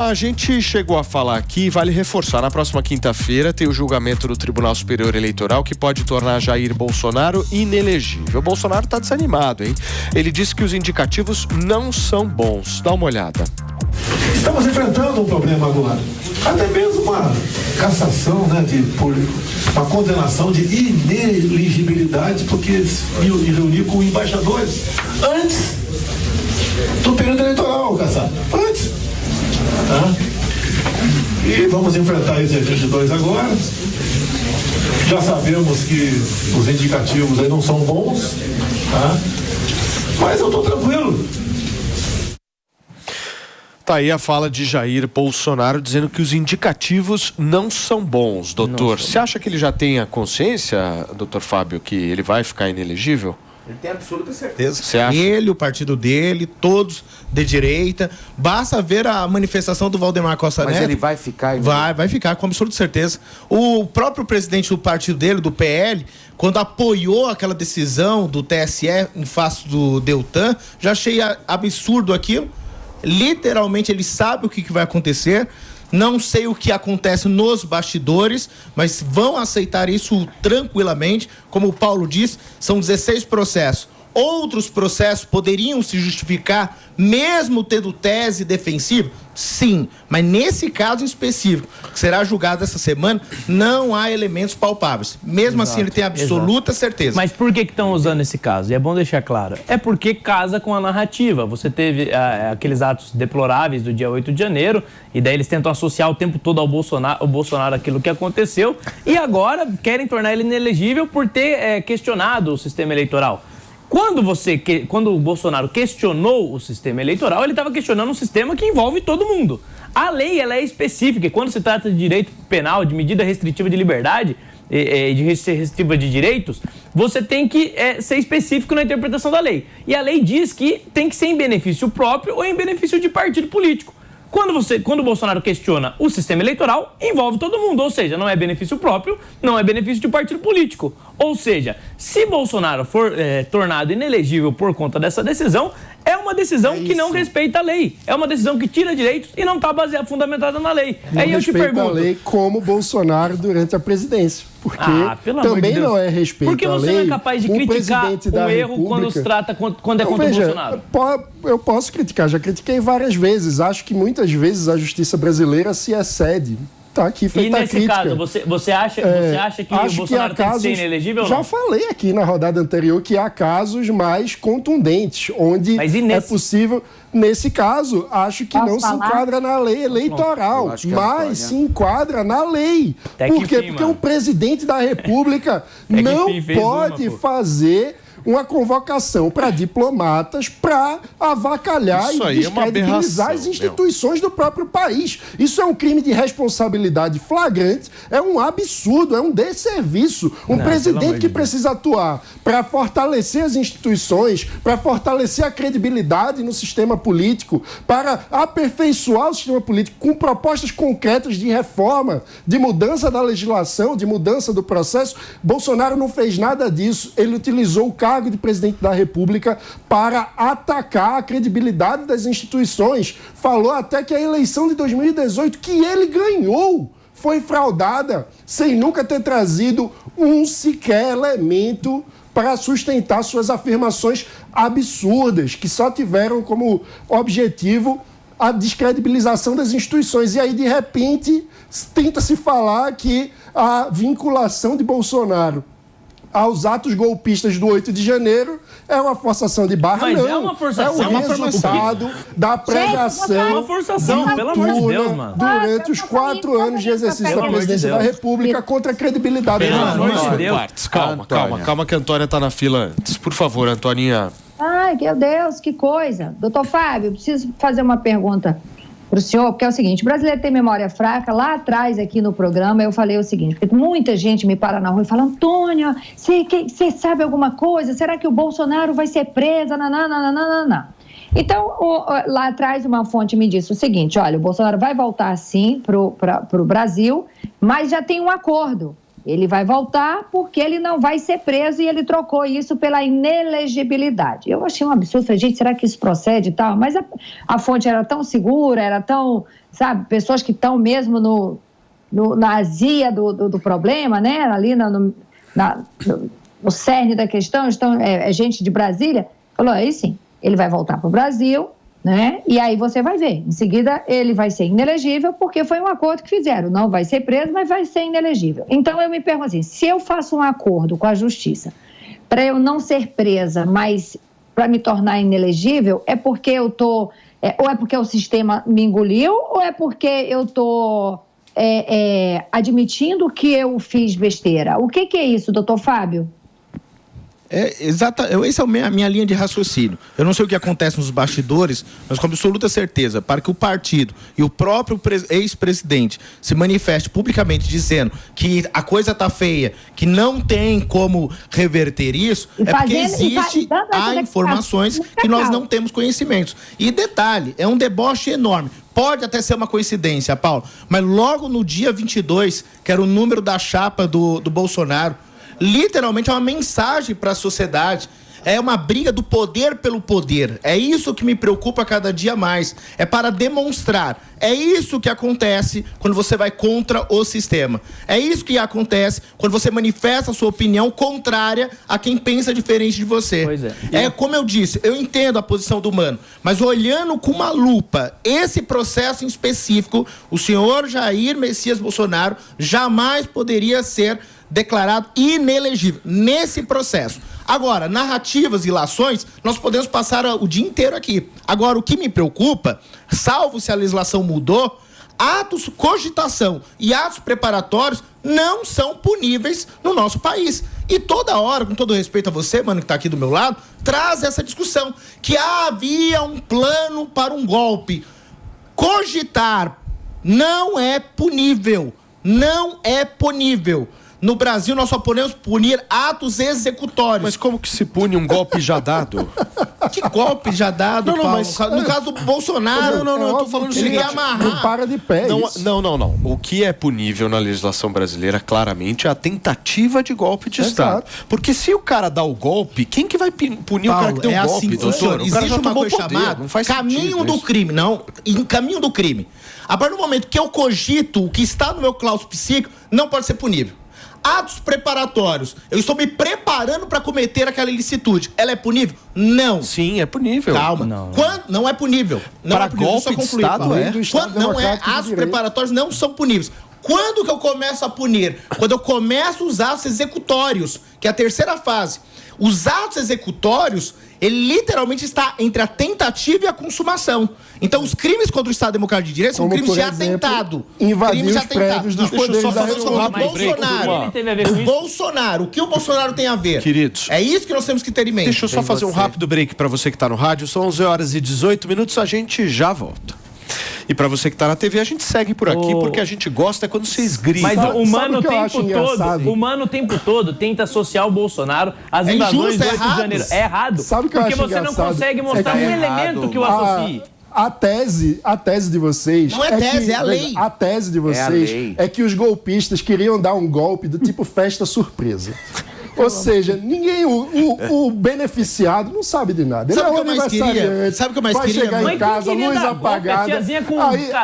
A gente chegou a falar aqui, vale reforçar, na próxima quinta-feira tem o julgamento do Tribunal Superior Eleitoral que pode tornar Jair Bolsonaro inelegível. O Bolsonaro está desanimado, hein? Ele disse que os indicativos não são bons. Dá uma olhada. Estamos enfrentando um problema agora. Até mesmo uma cassação, né, por uma condenação de ineligibilidade, porque me reuni com embaixadores antes do período eleitoral, caçado. Antes. E vamos enfrentar esses 22 agora. Já sabemos que os indicativos aí não são bons, mas eu estou tranquilo. Tá aí a fala de Jair Bolsonaro dizendo que os indicativos não são bons, doutor. Você acha que ele já tem a consciência, doutor Fábio, que ele vai ficar inelegível? Ele tem absoluta certeza. Você acha? Ele, o partido dele, todos de direita. Basta ver a manifestação do Valdemar Costa Neto. Mas ele vai ficar? Vai ficar, com absoluta certeza. O próprio presidente do partido dele, do PL, quando apoiou aquela decisão do TSE em face do Deltan, já achei absurdo aquilo. Literalmente ele sabe o que vai acontecer. Não sei o que acontece nos bastidores, mas vão aceitar isso tranquilamente. Como o Paulo disse, são 16 processos. Outros processos poderiam se justificar mesmo tendo tese defensiva? Sim, mas nesse caso em específico, que será julgado essa semana, não há elementos palpáveis. Mesmo assim, ele tem absoluta certeza. Mas por que estão usando esse caso? E é bom deixar claro. É porque casa com a narrativa. Você teve aqueles atos deploráveis do dia 8 de janeiro, e daí eles tentam associar o tempo todo ao Bolsonaro aquilo que aconteceu, e agora querem tornar ele inelegível por ter questionado o sistema eleitoral. Quando o Bolsonaro questionou o sistema eleitoral, ele estava questionando um sistema que envolve todo mundo. A lei, ela é específica, e quando se trata de direito penal, de medida restritiva de liberdade, de restritiva de direitos, você tem que ser específico na interpretação da lei. E a lei diz que tem que ser em benefício próprio ou em benefício de partido político. Quando o Bolsonaro questiona o sistema eleitoral, envolve todo mundo, ou seja, não é benefício próprio, não é benefício de partido político. Ou seja, se Bolsonaro for tornado inelegível por conta dessa decisão, é uma decisão que não respeita a lei. É uma decisão que tira direitos e não está fundamentada na lei. Não Aí eu te pergunto... a lei como Bolsonaro durante a presidência. Porque também não é respeito à lei. Por que você não é capaz de criticar o erro quando se trata quando é contra o Bolsonaro? Eu posso criticar, já critiquei várias vezes. Acho que muitas vezes a justiça brasileira se excede. Tá aqui feita a crítica. E nesse caso, você acha que o Bolsonaro tem que ser inelegível ou não? Já falei aqui na rodada anterior que há casos mais contundentes, onde é possível... Nesse caso, acho que não se enquadra na lei eleitoral, mas se enquadra na lei. Por quê? Porque o presidente da República não pode fazer uma convocação para diplomatas para avacalhar e descredibilizar as instituições do próprio país. Isso é um crime de responsabilidade flagrante, é um absurdo, é um desserviço. Um presidente que precisa atuar para fortalecer as instituições, para fortalecer a credibilidade no sistema político, para aperfeiçoar o sistema político com propostas concretas de reforma, de mudança da legislação, de mudança do processo. Bolsonaro não fez nada disso. Ele utilizou o cargo de presidente da República para atacar a credibilidade das instituições. Falou até que a eleição de 2018, que ele ganhou, foi fraudada, sem nunca ter trazido um sequer elemento para sustentar suas afirmações absurdas, que só tiveram como objetivo a descredibilização das instituições. E aí, de repente, tenta-se falar que a vinculação de Bolsonaro aos atos golpistas do 8 de janeiro é uma forçação de barra. Mas não. É uma forçação. É o resultado da pregação. É uma forçação, pelo amor de Deus, mano. Durante os 4 anos de exercício da presidência da República contra a credibilidade. Pelo amor de Deus. Calma, que a Antônia tá na fila antes. Por favor, Antoninha. Ai, meu Deus, que coisa. Doutor Fábio, eu preciso fazer uma pergunta para o senhor, porque é o seguinte: o brasileiro tem memória fraca. Lá atrás, aqui no programa, eu falei o seguinte, porque muita gente me para na rua e fala: Antônia, você sabe alguma coisa? Será que o Bolsonaro vai ser preso? Nananana. Então, lá atrás, uma fonte me disse o seguinte: olha, o Bolsonaro vai voltar sim para o Brasil, mas já tem um acordo Ele vai voltar porque ele não vai ser preso e ele trocou isso pela inelegibilidade. Eu achei um absurdo. Falei, gente, será que isso procede e tal? Mas a fonte era tão segura, era tão, sabe, pessoas que estão mesmo na azia do problema, né? Ali no cerne da questão, é gente de Brasília. Falou, aí sim, ele vai voltar para o Brasil, né? E aí você vai ver. Em seguida, ele vai ser inelegível porque foi um acordo que fizeram. Não vai ser preso, mas vai ser inelegível. Então, eu me pergunto assim, se eu faço um acordo com a Justiça para eu não ser presa, mas para me tornar inelegível, é porque eu tô... ou é porque o sistema me engoliu, ou é porque eu tô admitindo que eu fiz besteira? O que é isso, doutor Fábio? Essa é a minha linha de raciocínio. Eu não sei o que acontece nos bastidores, mas com absoluta certeza, para que o partido e o próprio ex-presidente se manifeste publicamente dizendo que a coisa está feia, que não tem como reverter isso, porque há informações que nós não temos conhecimentos. E detalhe, é um deboche enorme. Pode até ser uma coincidência, Paulo, mas logo no dia 22, que era o número da chapa do Bolsonaro, literalmente é uma mensagem para a sociedade. É uma briga do poder pelo poder. É isso que me preocupa cada dia mais. É para demonstrar. É isso que acontece quando você vai contra o sistema. É isso que acontece quando você manifesta a sua opinião contrária a quem pensa diferente de você. Pois é. Como eu disse, eu entendo a posição do Mano, mas olhando com uma lupa esse processo em específico, o senhor Jair Messias Bolsonaro jamais poderia ser declarado inelegível nesse processo. Agora, narrativas e ilações, nós podemos passar o dia inteiro aqui. Agora, o que me preocupa, salvo se a legislação mudou, atos, cogitação e atos preparatórios não são puníveis no nosso país. E toda hora, com todo respeito a você, mano, que está aqui do meu lado, traz essa discussão, que havia um plano para um golpe. Cogitar não é punível. Não é punível. No Brasil, nós só podemos punir atos executórios. Mas como que se pune um golpe já dado? Que golpe já dado, Paulo? Mas... No caso do Bolsonaro... Não, eu tô falando o seguinte... Não para de pé. Não. O que é punível na legislação brasileira, claramente, é a tentativa de golpe de Estado. Porque se o cara dá o golpe, quem que vai punir Paulo, o cara que deu o golpe, assim, doutor? Existe uma coisa chamada caminho do crime. Não, em caminho do crime. A partir do momento que eu cogito o que está no meu claustro psíquico, não pode ser punível. Atos preparatórios. Eu estou me preparando para cometer aquela ilicitude. Ela é punível? Não. Sim, é punível. Calma. Não é punível. Não para é punível. Golpe de Estado é? Quando não é, atos preparatórios não são puníveis. Quando que eu começo a punir? Quando eu começo os atos executórios, que é a terceira fase. Os atos executórios, ele literalmente está entre a tentativa e a consumação. Então, os crimes contra o Estado Democrático de Direito são crimes de atentado. Invadir os prédios dos poderes da Bolsonaro. O que o Bolsonaro tem a ver? Queridos. É isso que nós temos que ter em mente. Deixa eu só fazer um rápido break para você que está no rádio. São 11h18, a gente já volta. E para você que tá na TV, a gente segue por aqui, porque a gente gosta quando vocês gritam. Mas o Mano o tempo todo tenta associar o Bolsonaro às invasões do 8 de janeiro. É errado. Sabe o que eu acho porque você não consegue mostrar um elemento que o associe. A tese de vocês... Não é tese, é a lei. A tese de vocês é que os golpistas queriam dar um golpe do tipo festa surpresa. Ou seja, ninguém, o beneficiado não sabe de nada. Sabe o que eu mais queria? Vai chegar em casa, luz apagada.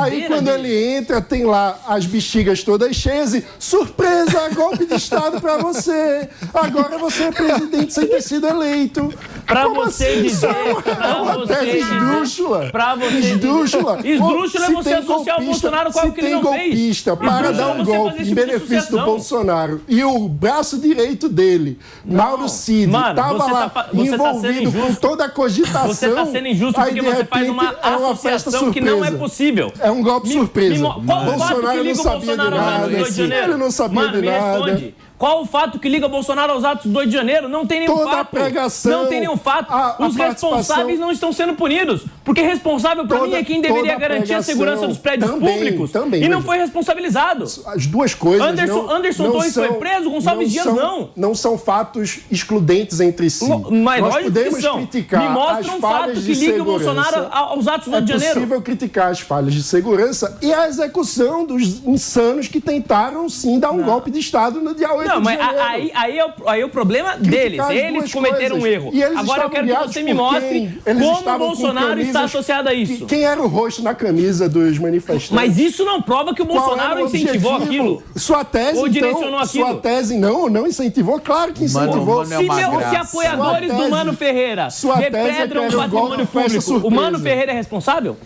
Aí quando ele entra, tem lá as bexigas todas cheias e surpresa, golpe de Estado pra você. Agora você é presidente sem ter sido eleito. Pra você dizer... É uma tese esdrúxula. Pra você esdrúxula. Esdrúxula é você associar o Bolsonaro com algo que ele não fez. Se tem golpista para dar um golpe em benefício do Bolsonaro e o braço direito dele, Mauro Cid, estava lá envolvido com toda a cogitação. Você está sendo injusto porque você faz uma associação que não é possível. É um golpe surpresa. Qual o fato que liga o Bolsonaro aos atos do 2 de janeiro? Ele não sabia de nada. Responde. Qual o fato que liga Bolsonaro aos atos do 2 de janeiro? Não tem nenhum fato. Toda a pregação. Não tem nenhum fato. Os responsáveis não estão sendo punidos. Porque responsável, para mim, é quem deveria garantir a segurança dos prédios públicos e não foi responsabilizado. As duas coisas. Anderson Torres foi preso, Gonçalves Dias não. Não são fatos excludentes entre si. Mas nós podemos criticar. Me mostra um fato que liga o Bolsonaro aos atos do Rio de Janeiro. É possível criticar as falhas de segurança e a execução dos insanos que tentaram, sim, dar um golpe de Estado no dia 8 de janeiro. Não, mas aí é o problema deles. Eles cometeram um erro. Agora eu quero que você me mostre como o Bolsonaro está associado a isso. Quem era o rosto na camisa dos manifestantes? Mas isso não prova que o Bolsonaro incentivou aquilo. Sua tese, ou direcionou aquilo. Sua tese não incentivou. Claro que incentivou. Se apoiadores do Mano Ferreira depredam o patrimônio público, o Mano Ferreira é responsável?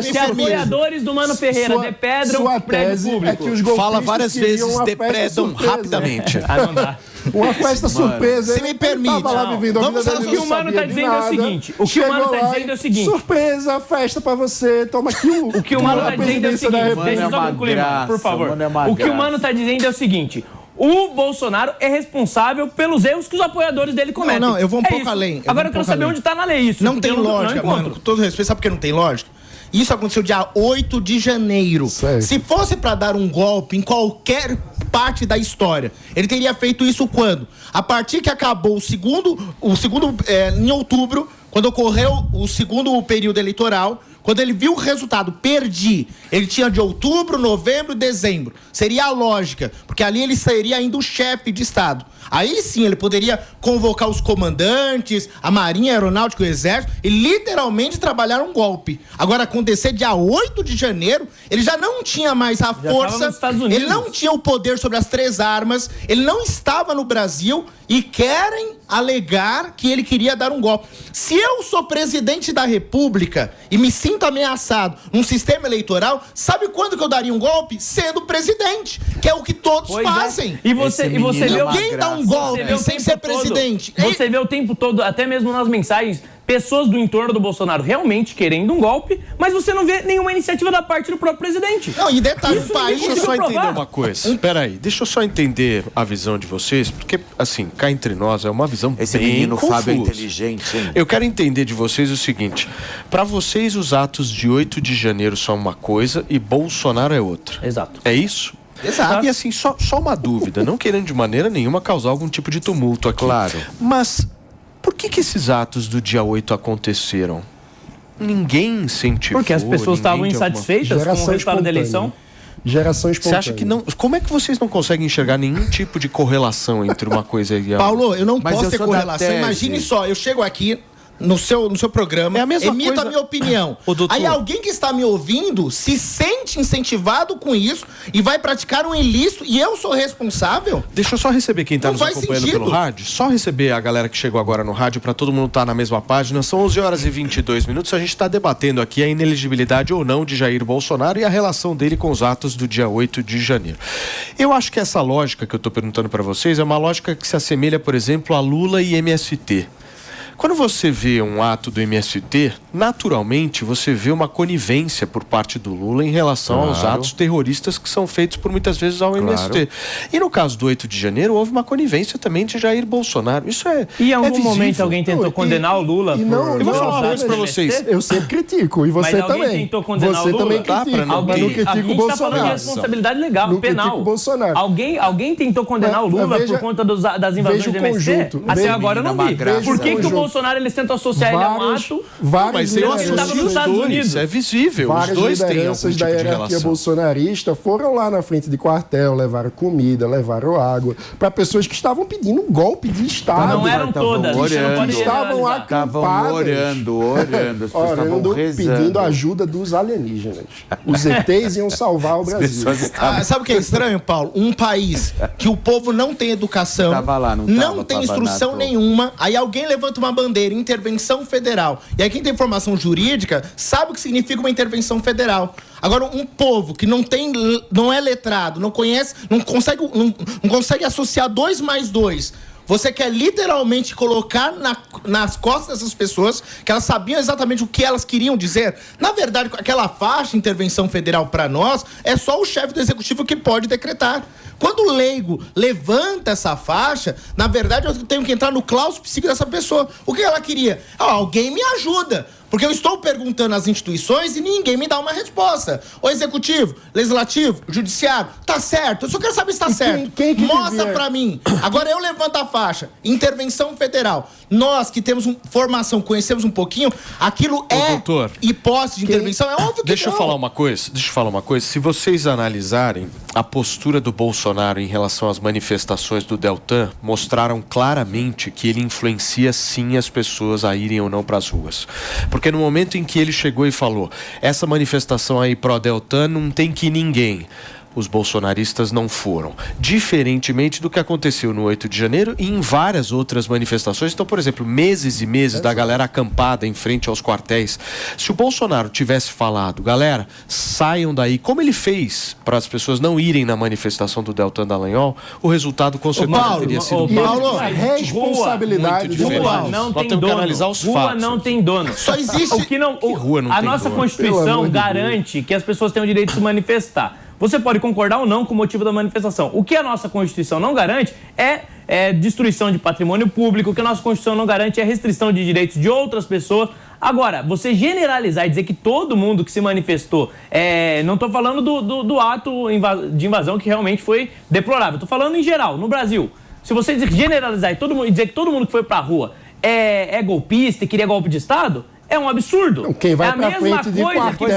Se apoiadores do Mano Ferreira depredam o prédio público. Fala várias vezes, depredam rapidamente. Não dá. Uma festa surpresa. Se me permite. O que o Mano está dizendo é o seguinte. Surpresa, festa pra você. Toma aqui o que o Mano está dizendo é o seguinte. Deixa eu só concluir, por favor. O que o Mano está dizendo é o seguinte. O Bolsonaro é responsável pelos erros que os apoiadores dele cometem. Não, eu vou um pouco além. Agora eu quero saber onde está na lei isso. Não tem lógica, mano. Com todo respeito, sabe por que não tem lógica? Isso aconteceu dia 8 de janeiro. Sério? Se fosse para dar um golpe em qualquer parte da história, ele teria feito isso quando? A partir que acabou o segundo em outubro, quando ocorreu o segundo período eleitoral, quando ele viu o resultado, perdi. Ele tinha de outubro, novembro e dezembro. Seria a lógica, porque ali ele seria ainda o chefe de Estado. Aí sim ele poderia convocar os comandantes, a Marinha, a Aeronáutica e o Exército e literalmente trabalhar um golpe. Agora, acontecer dia 8 de janeiro, ele já não tinha mais a força, ele não tinha o poder sobre as 3 armas, ele não estava no Brasil e querem alegar que ele queria dar um golpe. Se eu sou presidente da República e me sinto ameaçado num sistema eleitoral, sabe quando que eu daria um golpe? Sendo presidente, que é o que todos fazem. E você vê ninguém dá um golpe sem ser presidente. Você vê o tempo todo, até mesmo nas mensagens, pessoas do entorno do Bolsonaro realmente querendo um golpe, mas você não vê nenhuma iniciativa da parte do próprio presidente. Não, e detalhe, o país... Deixa eu só entender uma coisa. Peraí, deixa eu só entender a visão de vocês, porque, assim, cá entre nós é uma visão Esse bem menino confusa. Fábio é inteligente, hein? Eu quero entender de vocês o seguinte: para vocês os atos de 8 de janeiro são uma coisa e Bolsonaro é outra. Exato. É isso? Exato. E assim, só uma dúvida, não querendo de maneira nenhuma causar algum tipo de tumulto aqui. Claro. Mas por que esses atos do dia 8 aconteceram? Ninguém incentivou. Porque as pessoas estavam insatisfeitas com o resultado da eleição. Geração espontânea. Você acha que não... Como é que vocês não conseguem enxergar nenhum tipo de correlação entre uma coisa e a outra? Paulo, eu não posso ter correlação. Imagine só, eu chego aqui no seu programa, emito a minha opinião. Aí alguém que está me ouvindo se sente incentivado com isso e vai praticar um ilícito e eu sou responsável? Deixa eu só receber quem está nos acompanhando pelo rádio. Só receber a galera que chegou agora no rádio para todo mundo estar na mesma página. São 11h22. A gente está debatendo aqui a inelegibilidade ou não de Jair Bolsonaro e a relação dele com os atos do dia 8 de janeiro. Eu acho que essa lógica que eu estou perguntando para vocês é uma lógica que se assemelha, por exemplo, a Lula e MST. Quando você vê um ato do MST, naturalmente você vê uma conivência por parte do Lula em relação aos atos terroristas que são feitos por muitas vezes ao MST. E no caso do 8 de janeiro, houve uma conivência também de Jair Bolsonaro. Isso é E em algum momento alguém tentou condenar o Lula por... Eu vou falar uma coisa pra vocês. Eu sempre critico, e você também. Mas alguém tentou condenar o Lula? Você também critica, mas não critico o Bolsonaro. A gente tá falando de responsabilidade legal, penal. Alguém tentou condenar o Lula por conta das invasões do MST? Até agora eu não vi. Por que o Bolsonaro eles tentam associar ele a um ato? Mas eu associo os dois, é visível. Os dois têm algum tipo de relação. Da hierarquia bolsonarista foram lá na frente de quartel, levaram comida, levaram água para pessoas que estavam pedindo um golpe de Estado. Não eram todas. Estavam acampadas. Orando. Orando, pedindo ajuda dos alienígenas. Os ETs iam salvar o Brasil. Sabe o que é estranho, Paulo? Um país que o povo não tem educação, não tem instrução nenhuma, aí alguém levanta uma bandeira, intervenção federal. E aí quem tem formação jurídica sabe o que significa uma intervenção federal. Agora, um povo que não é letrado, não conhece, não consegue associar 2 mais 2. Você quer literalmente colocar nas costas dessas pessoas que elas sabiam exatamente o que elas queriam dizer. Na verdade, aquela faixa de intervenção federal para nós é só o chefe do executivo que pode decretar. Quando o leigo levanta essa faixa, na verdade eu tenho que entrar no claustro psíquico dessa pessoa. O que ela queria? Alguém me ajuda. Porque eu estou perguntando às instituições e ninguém me dá uma resposta. O executivo, legislativo, judiciário, tá certo. Eu só quero saber se tá certo. Quem mostra pra mim. Agora eu levanto a faixa. Intervenção federal. Nós que temos formação, conhecemos um pouquinho, aquilo doutor, hipótese de intervenção, é óbvio que Deixa eu falar uma coisa. Se vocês analisarem a postura do Bolsonaro em relação às manifestações do Deltan, mostraram claramente que ele influencia sim as pessoas a irem ou não para as ruas. Porque no momento em que ele chegou e falou, essa manifestação aí pró-Deltan não tem que ninguém, os bolsonaristas não foram. Diferentemente do que aconteceu no 8 de janeiro e em várias outras manifestações. Então, por exemplo, meses e meses da galera acampada em frente aos quartéis. Se o Bolsonaro tivesse falado, galera, saiam daí, como ele fez para as pessoas não irem na manifestação do Deltan Dallagnol, o resultado com certeza teria sido... Paulo, responsabilidade de rua não tem dono. Rua não tem dono. Só existe... Rua não a nossa Constituição garante que as pessoas têm o direito de se manifestar. Você pode concordar ou não com o motivo da manifestação. O que a nossa Constituição não garante é destruição de patrimônio público, o que a nossa Constituição não garante é restrição de direitos de outras pessoas. Agora, você generalizar e dizer que todo mundo que se manifestou, não estou falando do ato de invasão que realmente foi deplorável, estou falando em geral, no Brasil. Se você generalizar e dizer que todo mundo que foi para a rua é golpista e queria golpe de Estado... É um absurdo. Não, quem vai pra frente de quartel,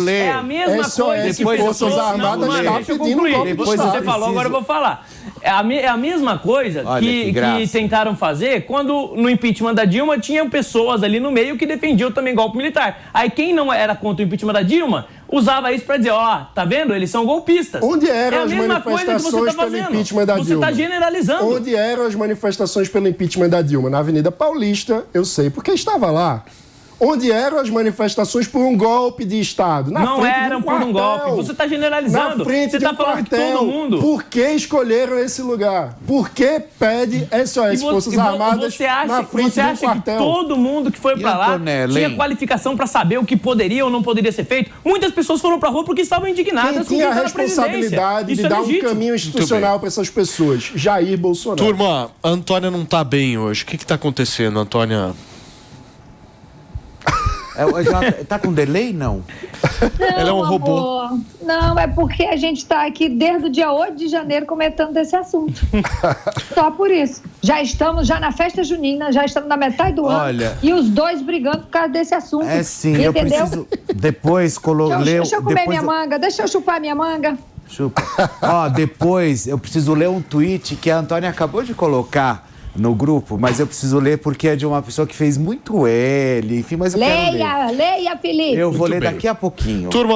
é a mesma coisa que Forças Armadas está pedindo um golpe de Depois você falou, agora eu vou falar. É a mesma coisa que tentaram fazer quando no impeachment da Dilma tinham pessoas ali no meio que defendiam também golpe militar. Aí quem não era contra o impeachment da Dilma usava isso pra dizer, tá vendo? Eles são golpistas. Onde eram as manifestações pelo impeachment da Dilma? Você tá generalizando. Onde eram as manifestações pelo impeachment da Dilma? Na Avenida Paulista, eu sei, porque estava lá. Onde eram as manifestações por um golpe de Estado? Não eram por um golpe. Você está generalizando. Você está falando que todo mundo... Por que escolheram esse lugar? Por que pede SOS Forças Armadas na frente de um quartel? Você acha que todo mundo que foi para lá tinha qualificação para saber o que poderia ou não poderia ser feito? Muitas pessoas foram para a rua porque estavam indignadas. Quem tinha a responsabilidade de dar um caminho institucional para essas pessoas? Jair Bolsonaro. Turma, a Antônia não está bem hoje. O que está acontecendo, Antônia? Tá com delay, não? Ela é um robô. Amor. Não, é porque a gente tá aqui desde o dia 8 de janeiro comentando esse assunto. Só por isso. Já estamos na festa junina, já estamos na metade do ano. E os dois brigando por causa desse assunto. É sim, entendeu? Eu preciso depois Deixa eu comer minha manga, deixa eu chupar minha manga. Chupa. Depois eu preciso ler um tweet que a Antônia acabou de colocar no grupo, mas eu preciso ler porque é de uma pessoa que fez muito L, enfim, mas eu quero ler. Leia, Felipe. Eu vou ler daqui a pouquinho. Turma,